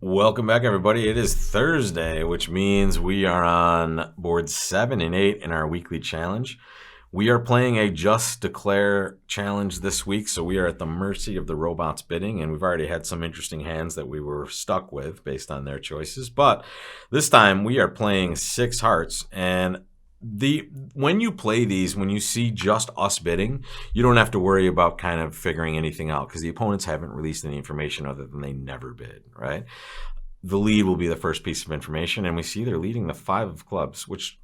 Welcome back, everybody. It is Thursday, which means we are on boards 7 and 8 in our weekly challenge. We are playing a Just Declare challenge this week, so we are at the mercy of the robot's bidding, and we've already had some interesting hands that we were stuck with based on their choices. But this time we are playing 6 hearts, and when you play these, when you see just us bidding, you don't have to worry about kind of figuring anything out because the opponents haven't released any information other than they never bid, right? The lead will be the first piece of information, and we see they're leading the 5 of clubs, which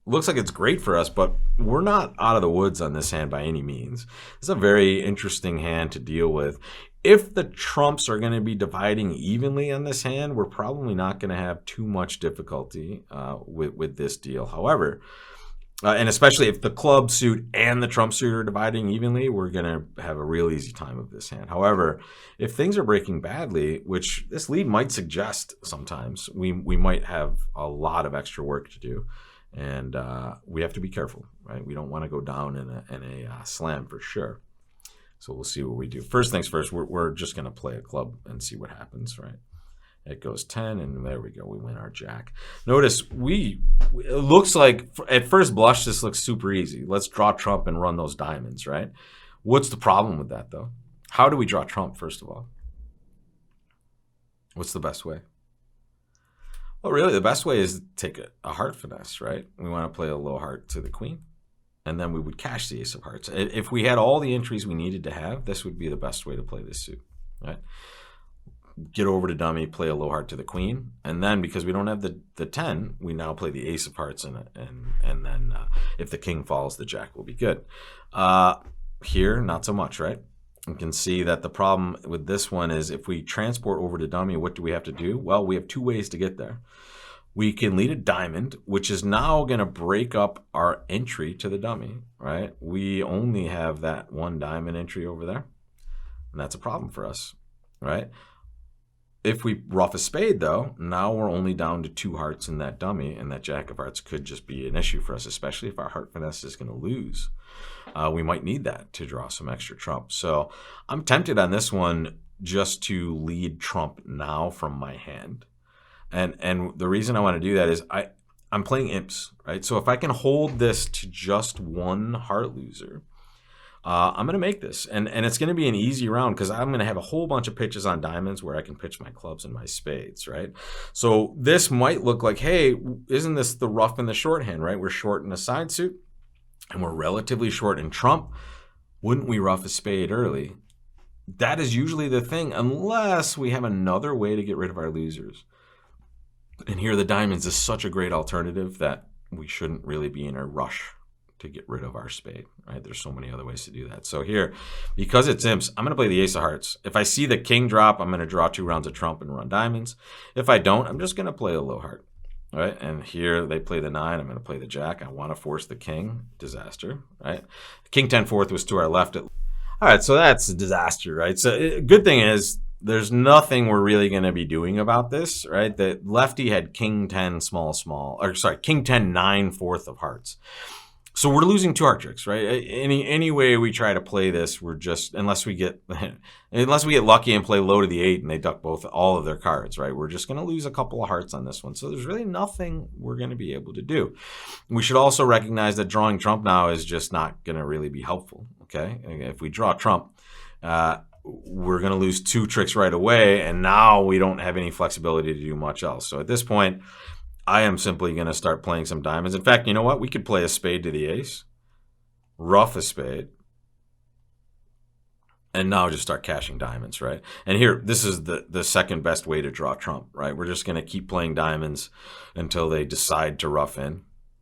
looks like it's great for us, but we're not out of the woods on this hand by any means. It's a very interesting hand to deal with. If the trumps are going to be dividing evenly on this hand, we're probably not going to have too much difficulty with this deal. However, and especially if the club suit and the trump suit are dividing evenly, we're going to have a real easy time of this hand. However, if things are breaking badly, which this lead might suggest sometimes, we might have a lot of extra work to do. And we have to be careful, right? We don't want to go down in a slam for sure. So we'll see what we do. First things first, we're just going to play a club and see what happens, right? It goes 10, and there we go. We win our jack. Notice it looks like, at first blush, this looks super easy. Let's draw trump and run those diamonds, right? What's the problem with that, though? How do we draw trump, first of all? What's the best way? Well, really, the best way is to take a heart finesse, right? We want to play a low heart to the queen, and then we would cash the ace of hearts. If we had all the entries we needed to have, this would be the best way to play this suit, right? Get over to dummy, play a low heart to the queen, and then because we don't have the 10, we now play the ace of hearts, and then if the king falls, the jack will be good. Here, not so much, right? You can see that the problem with this one is if we transport over to dummy, what do we have to do? Well, we have 2 ways to get there. We can lead a diamond, which is now going to break up our entry to the dummy, right? We only have that 1 diamond entry over there, and that's a problem for us, right? If we ruff a spade, though, now we're only down to 2 hearts in that dummy, and that jack of hearts could just be an issue for us, especially if our heart finesse is going to lose. We might need that to draw some extra trump. So I'm tempted on this one just to lead trump now from my hand. And the reason I want to do that is I'm playing imps, right? So if I can hold this to just 1 heart loser, I'm going to make this. And it's going to be an easy round because I'm going to have a whole bunch of pitches on diamonds where I can pitch my clubs and my spades, right? So this might look like, hey, isn't this the rough and the shorthand, right? We're short in a side suit, and we're relatively short in trump. Wouldn't we rough a spade early? That is usually the thing, unless we have another way to get rid of our losers. And here the diamonds is such a great alternative that we shouldn't really be in a rush to get rid of our spade, right? There's so many other ways to do that. So here, because it's imps, I'm going to play the ace of hearts. If I see the king drop, I'm going to draw 2 rounds of trump and run diamonds. If I don't, I'm just going to play a low heart. Right, and here they play the 9. I'm going to play the jack. I want to force the king. Disaster, right? King 10-4 was to our left. All right, so that's a disaster, right? So good thing is there's nothing we're really going to be doing about this, right? The lefty had king 10 king 10 9 4th of hearts. So we're losing 2 heart tricks, right? Any way we try to play this, we're just unless we get lucky and play low to the 8 and they duck all of their cards, right? We're just going to lose a couple of hearts on this one. So there's really nothing we're going to be able to do. We should also recognize that drawing trump now is just not going to really be helpful. Okay, if we draw trump, we're going to lose 2 tricks right away, and now we don't have any flexibility to do much else. So at this point, I am simply going to start playing some diamonds. In fact, you know what? We could play a spade to the ace, rough a spade, and now just start cashing diamonds, right? And here, this is the second best way to draw trump, right? We're just going to keep playing diamonds until they decide to rough in,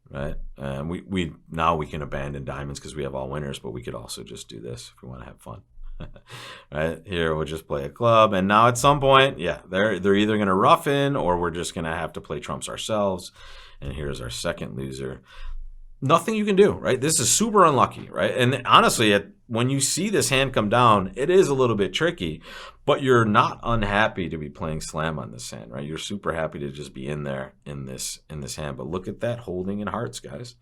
right? And now we can abandon diamonds because we have all winners, but we could also just do this if we want to have fun. Right here, we'll just play a club, and now at some point, yeah, they're either going to rough in or we're just going to have to play trumps ourselves. And here's our second loser. Nothing you can do, right? This is super unlucky, right? And honestly, when you see this hand come down, it is a little bit tricky, but you're not unhappy to be playing slam on this hand, right? You're super happy to just be in there in this hand. But look at that holding in hearts, guys.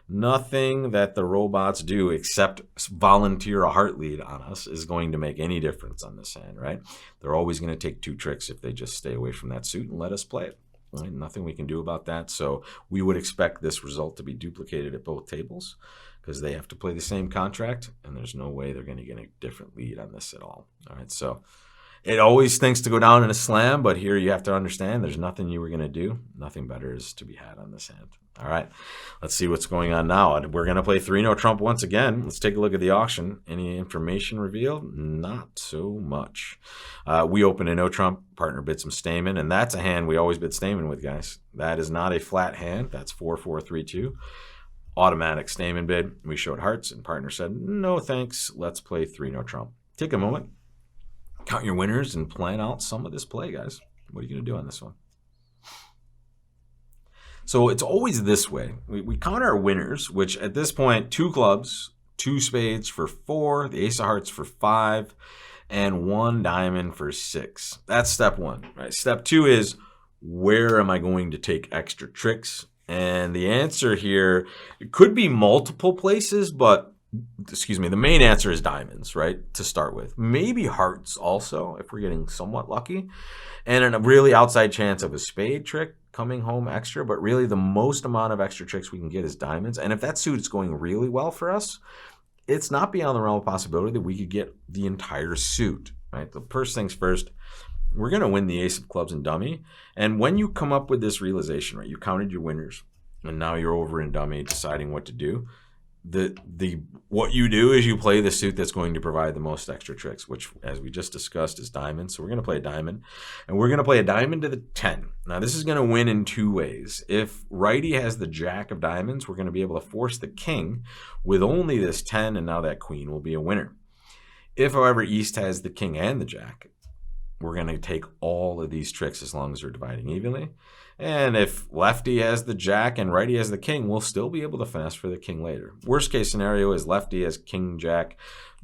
Nothing that the robots do except volunteer a heart lead on us is going to make any difference on this hand, right? They're always going to take 2 tricks if they just stay away from that suit and let us play it. Right? Nothing we can do about that. So we would expect this result to be duplicated at both tables because they have to play the same contract, and there's no way they're going to get a different lead on this at all. All right, so it always stinks to go down in a slam, but here you have to understand there's nothing you were going to do. Nothing better is to be had on this hand. All right, let's see what's going on now. We're going to play 3-no trump once again. Let's take a look at the auction. Any information revealed? Not so much. We open a no trump. Partner bid some Stayman, and that's a hand we always bid Stayman with, guys. That is not a flat hand. That's 4-4-3-2. Automatic Stayman bid. We showed hearts, and partner said, no thanks. Let's play 3-no trump. Take a moment. Count your winners and plan out some of this play, guys. What are you going to do on this one? So it's always this way. We count our winners, which at this point, 2 clubs, 2 spades for 4, the ace of hearts for 5, and 1 diamond for 6. That's step 1, right? Step 2 is, where am I going to take extra tricks? And the answer here, it could be multiple places, but excuse me, the main answer is diamonds, right, to start with. Maybe hearts also, if we're getting somewhat lucky. And a really outside chance of a spade trick coming home extra, but really the most amount of extra tricks we can get is diamonds. And if that suit is going really well for us, it's not beyond the realm of possibility that we could get the entire suit, right? The first things first, we're going to win the ace of clubs and dummy. And when you come up with this realization, right, you counted your winners, and now you're over in dummy deciding what to do. What you do is you play the suit that's going to provide the most extra tricks, which, as we just discussed, is diamond. So we're going to play a diamond, and we're going to play a diamond to the 10. Now, this is going to win in 2 ways. If righty has the jack of diamonds, we're going to be able to force the king with only this 10, and now that queen will be a winner. If, however, east has the king and the jack, we're going to take all of these tricks as long as they're dividing evenly. And if lefty has the jack and righty has the king, we'll still be able to finesse for the king later. Worst case scenario is lefty has king, jack,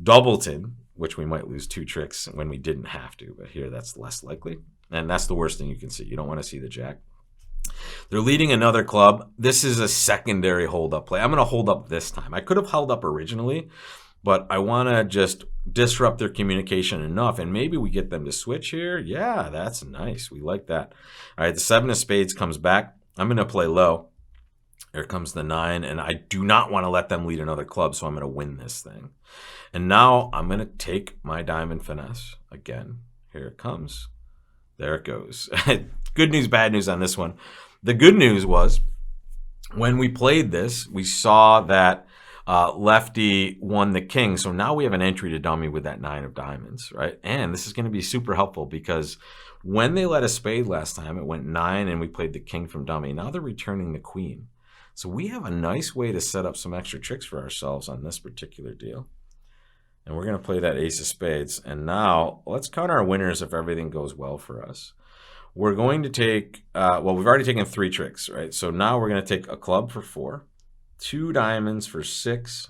doubleton, which we might lose 2 tricks when we didn't have to. But here, that's less likely. And that's the worst thing you can see. You don't want to see the jack. They're leading another club. This is a secondary hold-up play. I'm going to hold up this time. I could have held up originally, but I want to just disrupt their communication enough, and maybe we get them to switch here. Yeah, that's nice. We like that. All right, the 7 of spades comes back. I'm going to play low. Here comes the 9, and I do not want to let them lead another club, so I'm going to win this thing. And now I'm going to take my diamond finesse. Again, here it comes. There it goes. Good news, bad news on this one. The good news was when we played this, we saw that lefty won the king. So now we have an entry to dummy with that 9 of diamonds, right? And this is going to be super helpful because when they let a spade last time, it went 9 and we played the king from dummy. Now they're returning the queen. So we have a nice way to set up some extra tricks for ourselves on this particular deal. And we're going to play that ace of spades. And now let's count our winners if everything goes well for us. We're going to take, well, we've already taken 3 tricks, right? So now we're going to take a club for 4. 2 diamonds for 6,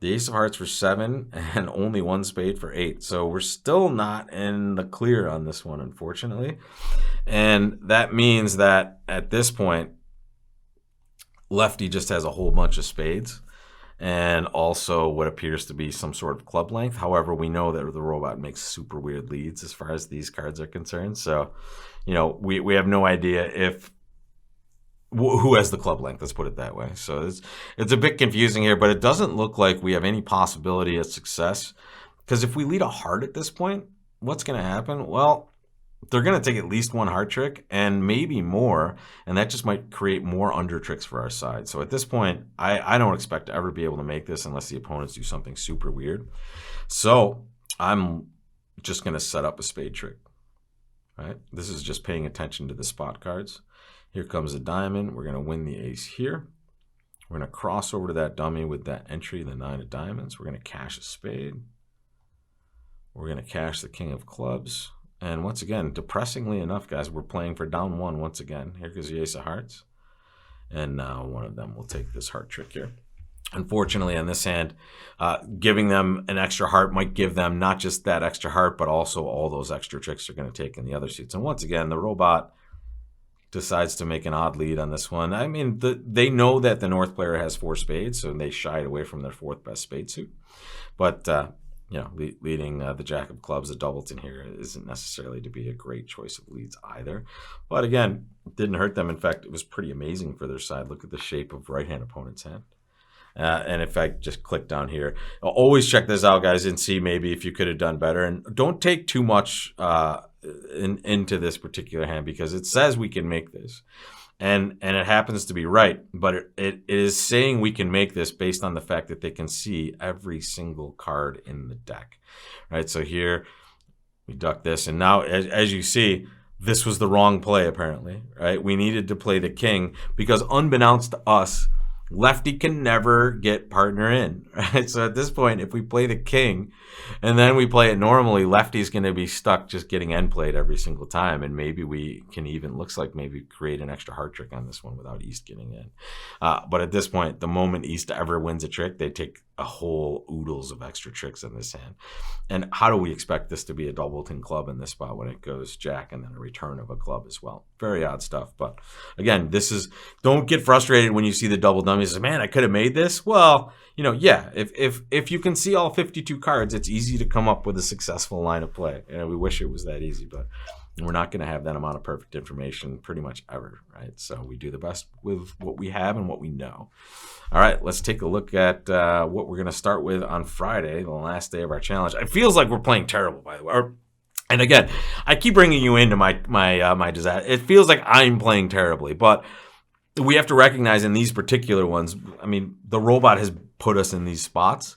the ace of hearts for 7, and only 1 spade for 8. So we're still not in the clear on this one, unfortunately. And that means that at this point, lefty just has a whole bunch of spades and also what appears to be some sort of club length. However, we know that the robot makes super weird leads as far as these cards are concerned. So, you know, we have no idea if who has the club length, let's put it that way. So it's a bit confusing here, but it doesn't look like we have any possibility of success. Because if we lead a heart at this point, what's going to happen? Well, they're going to take at least 1 heart trick and maybe more, and that just might create more under tricks for our side. So at this point, I don't expect to ever be able to make this unless the opponents do something super weird. So I'm just going to set up a spade trick. Right? This is just paying attention to the spot cards. Here comes a diamond. We're going to win the ace here. We're going to cross over to that dummy with that entry, the 9 of diamonds. We're going to cash a spade. We're going to cash the king of clubs. And once again, depressingly enough, guys, we're playing for down 1 once again. Here goes the ace of hearts. And now one of them will take this heart trick here. Unfortunately, on this hand, giving them an extra heart might give them not just that extra heart, but also all those extra tricks they're going to take in the other suits. And once again, the robot decides to make an odd lead on this one. I mean, they know that the North player has 4 spades, so they shied away from their 4th best spade suit. But leading the Jack of Clubs at Doubleton here isn't necessarily to be a great choice of leads either. But again, it didn't hurt them. In fact, it was pretty amazing for their side. Look at the shape of right-hand opponent's hand. And if I just click down here, always check this out, guys, and see maybe if you could have done better. And don't take too much into this particular hand, because it says we can make this. And it happens to be right, but it is saying we can make this based on the fact that they can see every single card in the deck, right? So here we duck this, and now as you see, this was the wrong play apparently, right? We needed to play the king because unbeknownst to us, lefty can never get partner in, right? So at this point, if we play the king and then we play it normally, lefty's going to be stuck just getting end played every single time. And maybe we can even, looks like maybe create an extra heart trick on this one without East getting in. But at this point, the moment East ever wins a trick, they take a whole oodles of extra tricks in this hand. And how do we expect this to be a Doubleton club in this spot when it goes Jack and then a return of a club as well? Very odd stuff. But again, don't get frustrated when you see the double dummy. Say, man, I could have made this. Well, yeah, if you can see all 52 cards, it's easy to come up with a successful line of play. We wish it was that easy, but we're not going to have that amount of perfect information pretty much ever, right? So we do the best with what we have and what we know. All right, let's take a look at what we're going to start with on Friday, the last day of our challenge. It feels like we're playing terrible, by the way. And again, I keep bringing you into my disaster. It feels like I'm playing terribly, but we have to recognize in these particular ones, I mean, the robot has put us in these spots,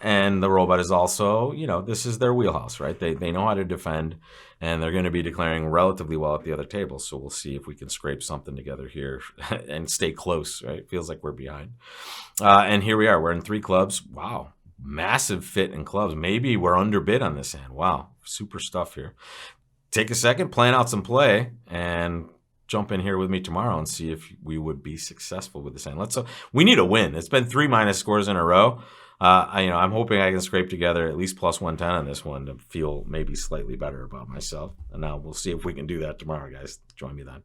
and the robot is also, this is their wheelhouse, right? They know how to defend, and they're going to be declaring relatively well at the other table. So we'll see if we can scrape something together here and stay close, right? It feels like we're behind. And here we are. We're in 3 clubs. Wow. Massive fit in clubs. Maybe we're underbid on this hand. Wow. Super stuff here. Take a second, plan out some play, and jump in here with me tomorrow and see if we would be successful with this hand. We need a win. It's been 3 minus scores in a row. I'm hoping I can scrape together at least plus 110 on this one to feel maybe slightly better about myself. And now we'll see if we can do that tomorrow, guys. Join me then.